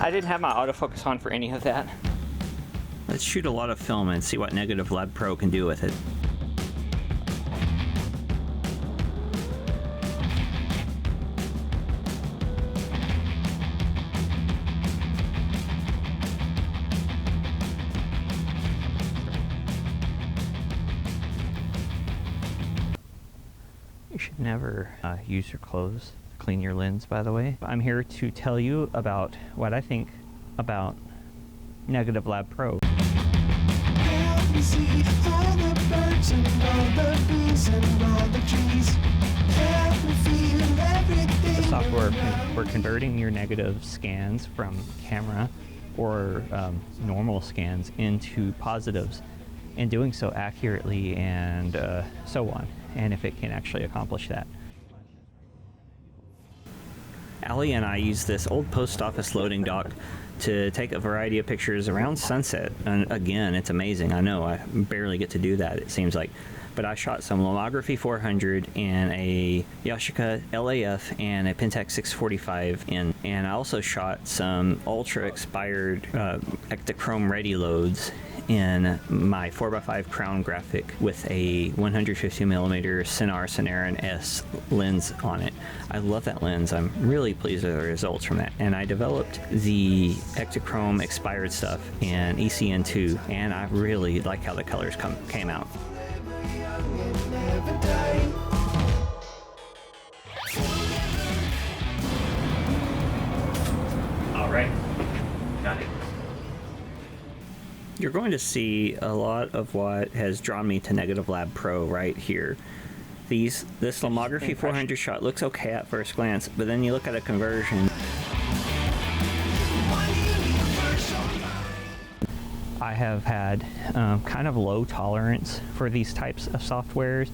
I didn't have my autofocus on for any of that. Let's shoot a lot of film and see what Negative Lab Pro can do with it. You should never use your clothes to clean your lens, by the way. I'm here to tell you about what I think about Negative Lab Pro. Help me see all the birds and all the bees and all the trees. Help me feel everything. The software for converting your negative scans from camera or normal scans into positives, and doing so accurately and so on, and if it can actually accomplish that. Allie and I use this old post office loading dock to take a variety of pictures around sunset, and again, it's amazing. I know I barely get to do that, it seems like, but I shot some Lomography 400 and a Yashica LAF and a Pentax 645 and I also shot some ultra expired Ektachrome ready loads in my 4x5 Crown graphic with a 150mm Cineran S lens on it. I love that lens. I'm really pleased with the results from that. And I developed the Ektachrome expired stuff in ECN2, and I really like how the colors came out. All right, got it. You're going to see a lot of what has drawn me to Negative Lab Pro right here. This Lomography 400 shot looks okay at first glance, but then you look at a conversion. I have had kind of low tolerance for these types of software,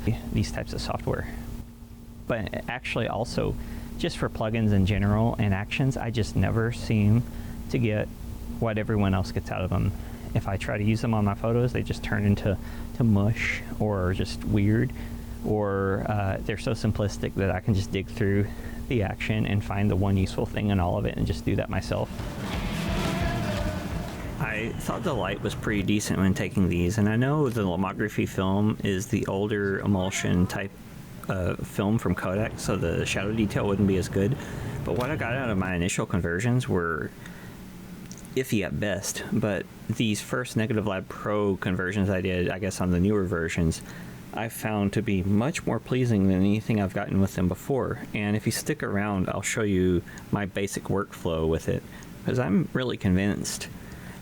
but actually also just for plugins in general and actions, I just never seem to get what everyone else gets out of them. If I try to use them on my photos, they just turn into mush or just weird, or they're so simplistic that I can just dig through the action and find the one useful thing in all of it and just do that myself. I thought the light was pretty decent when taking these, and I know the Lomography film is the older emulsion type film from Kodak, so the shadow detail wouldn't be as good, but what I got out of my initial conversions were iffy at best. But these first Negative Lab Pro conversions I did, I guess on the newer versions, I found to be much more pleasing than anything I've gotten with them before. And if you stick around, I'll show you my basic workflow with it, because I'm really convinced.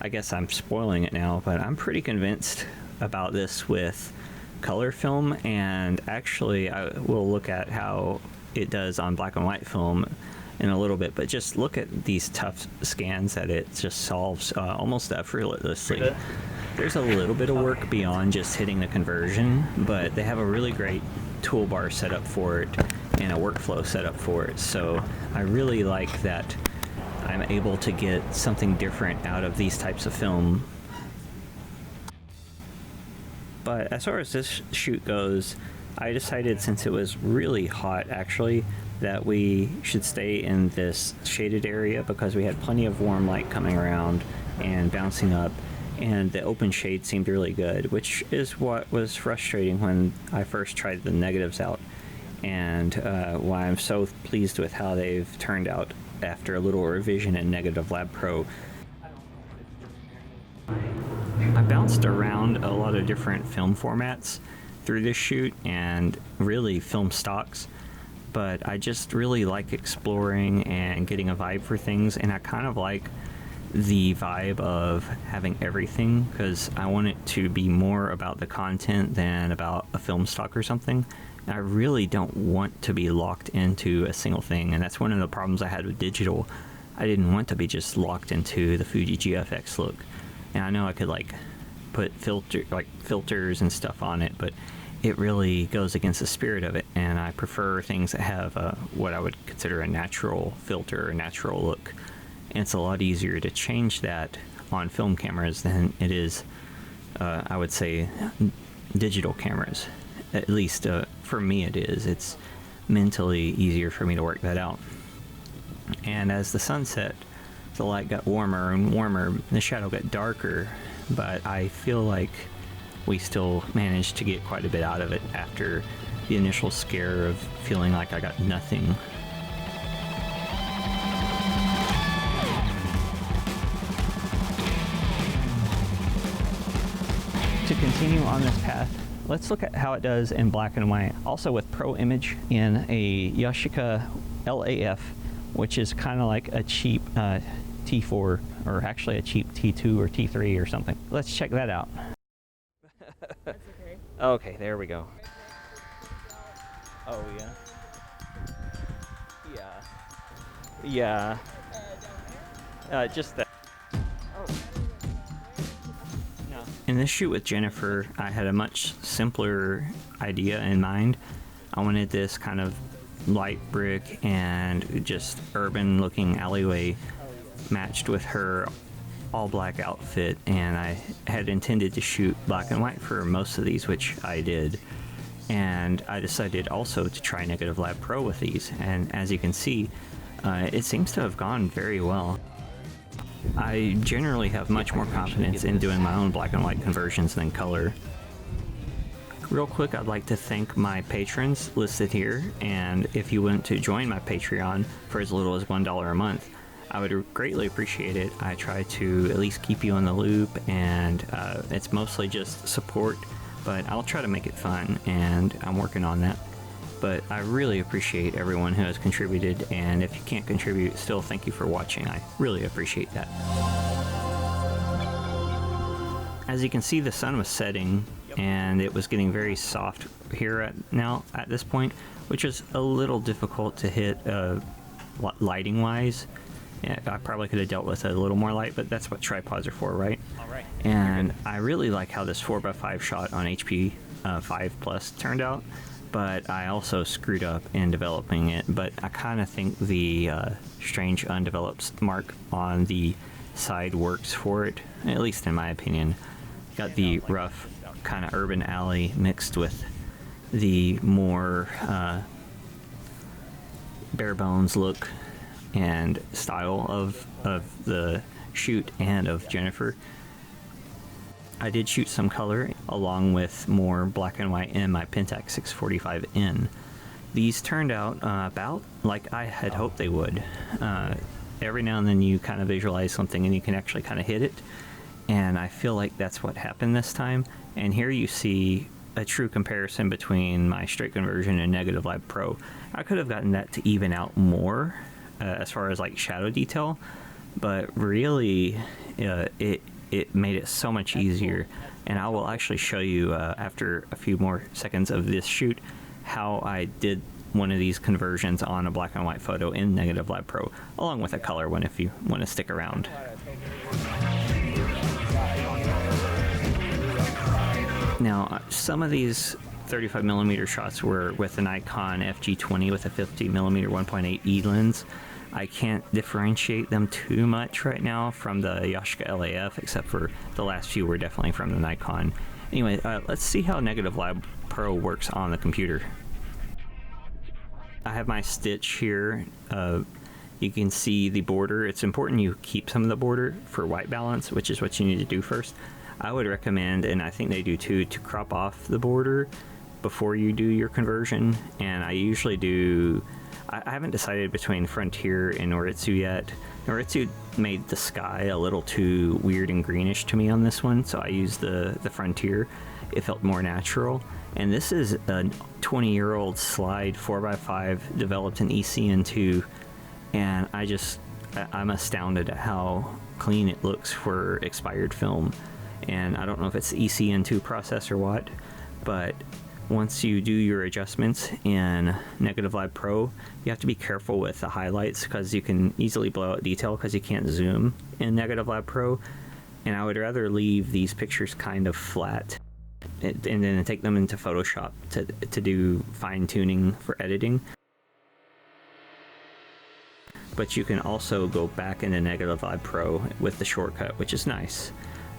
I guess I'm spoiling it now, but I'm pretty convinced about this with color film, and actually I will look at how it does on black and white film in a little bit, but just look at these tough scans that it just solves almost effortlessly. There's a little bit of work beyond just hitting the conversion, but they have a really great toolbar set up for it and a workflow set up for it, so I really like that I'm able to get something different out of these types of film. But as far as this shoot goes, I decided, since it was really hot actually, that we should stay in this shaded area because we had plenty of warm light coming around and bouncing up, and the open shade seemed really good, which is what was frustrating when I first tried the negatives out, and why I'm so pleased with how they've turned out after a little revision in Negative Lab Pro. I bounced around a lot of different film formats through this shoot, and really film stocks, but I just really like exploring and getting a vibe for things, and I kind of like the vibe of having everything, because I want it to be more about the content than about a film stock or something. I really don't want to be locked into a single thing, and that's one of the problems I had with digital. I didn't want to be just locked into the Fuji GFX look, and I know I could like put filters and stuff on it, but it really goes against the spirit of it, and I prefer things that have what I would consider a natural filter, a natural look, and it's a lot easier to change that on film cameras than it is, I would say, digital cameras. At least for me it is. It's mentally easier for me to work that out. And as the sun set, it's the light got warmer and warmer, the shadow got darker, but I feel like we still managed to get quite a bit out of it after the initial scare of feeling like I got nothing. To continue on this path, let's look at how it does in black and white. Also with Pro Image in a Yashica LAF, which is kind of like a cheap T4, or actually a cheap T2 or T3 or something. Let's check that out. That's okay. Okay, there we go. Oh yeah. Yeah. Yeah. Just that. In this shoot with Jennifer, I had a much simpler idea in mind. I wanted this kind of light brick and just urban looking alleyway matched with her all black outfit, and I had intended to shoot black and white for most of these, which I did. And I decided also to try Negative Lab Pro with these, and as you can see, it seems to have gone very well. I generally have much more confidence in doing my own black and white conversions than color. Real quick, I'd like to thank my patrons listed here, and if you want to join my Patreon for as little as $1 a month, I would greatly appreciate it. I try to at least keep you in the loop, and it's mostly just support, but I'll try to make it fun, and I'm working on that. But I really appreciate everyone who has contributed, and if you can't contribute, still thank you for watching. I really appreciate that. As you can see, the sun was setting, and it was getting very soft here at this point, which is a little difficult to hit lighting wise. Yeah, I probably could have dealt with a little more light, but that's what tripods are for, right? All right. And I really like how this 4x5 shot on HP 5 Plus turned out, but I also screwed up in developing it. But I kind of think the strange undeveloped mark on the side works for it, at least in my opinion. Got the rough kind of urban alley mixed with the more bare bones look and style of the shoot and of Jennifer. I did shoot some color along with more black and white in my Pentax 645N. These turned out about like I had hoped they would. Every now and then you kind of visualize something and you can actually kind of hit it, and I feel like that's what happened this time. And here you see a true comparison between my straight conversion and Negative Lab Pro. I could have gotten that to even out more as far as like shadow detail, but really it made it so much easier. And I will actually show you after a few more seconds of this shoot how I did one of these conversions on a black and white photo in Negative Lab Pro, along with a color one if you want to stick around. Now, some of these 35mm shots were with an Nikon FG20 with a 50mm 1.8 lens. I can't differentiate them too much right now from the Yashica LAF, except for the last few were definitely from the Nikon. Anyway, let's see how Negative Lab Pro works on the computer. I have my stitch here. You can see the border. It's important you keep some of the border for white balance, which is what you need to do first. I would recommend, and I think they do too, to crop off the border before you do your conversion. And I usually do, I haven't decided between Frontier and Noritsu yet. Noritsu made the sky a little too weird and greenish to me on this one, so I used the Frontier. It felt more natural. And this is a 20-year-old slide 4x5 developed in ECN2, and I'm astounded at how clean it looks for expired film. And I don't know if it's the ECN2 process or what, but once you do your adjustments in Negative Lab Pro, you have to be careful with the highlights because you can easily blow out detail because you can't zoom in Negative Lab Pro. And I would rather leave these pictures kind of flat and then take them into Photoshop to do fine-tuning for editing. But you can also go back into Negative Lab Pro with the shortcut, which is nice.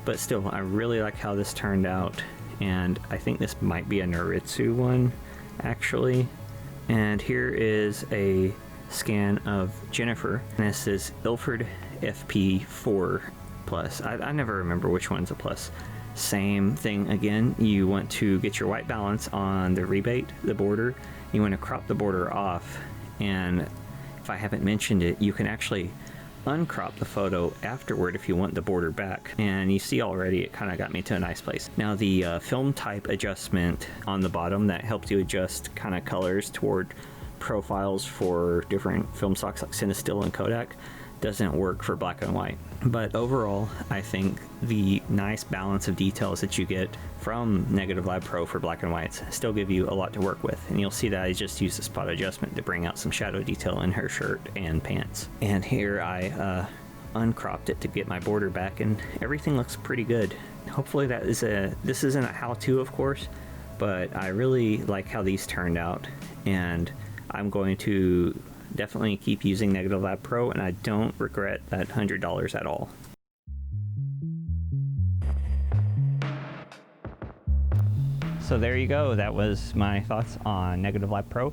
But still, I really like how this turned out, and I think this might be a Noritsu one, actually. And here is a scan of Jennifer. This is Ilford FP4 Plus. I never remember which one's a plus. Same thing again. You want to get your white balance on the rebate, the border. You want to crop the border off, and if I haven't mentioned it, you can actually uncrop the photo afterward if you want the border back. And you see already it kind of got me to a nice place. Now the film type adjustment on the bottom that helps you adjust kind of colors toward profiles for different film stocks like Cinestill and Kodak doesn't work for black and white. But overall, I think the nice balance of details that you get from Negative Lab Pro for black and whites still give you a lot to work with. And you'll see that I just used the spot adjustment to bring out some shadow detail in her shirt and pants. And here I uncropped it to get my border back, and everything looks pretty good. Hopefully this isn't a how-to, of course, but I really like how these turned out, and I'm going to definitely keep using Negative Lab Pro, and I don't regret that $100 at all. So there you go. That was my thoughts on Negative Lab Pro.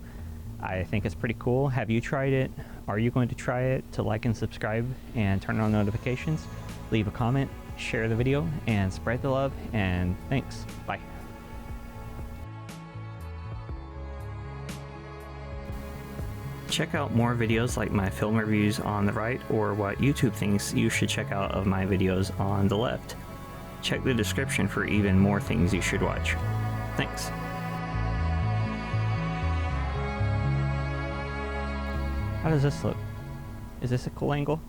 I think it's pretty cool. Have you tried it? Are you going to try it? To like and subscribe and turn on notifications, leave a comment, share the video, and spread the love, and thanks. Bye. Check out more videos like my film reviews on the right, or what YouTube thinks you should check out of my videos on the left. Check the description for even more things you should watch. Thanks. How does this look? Is this a cool angle?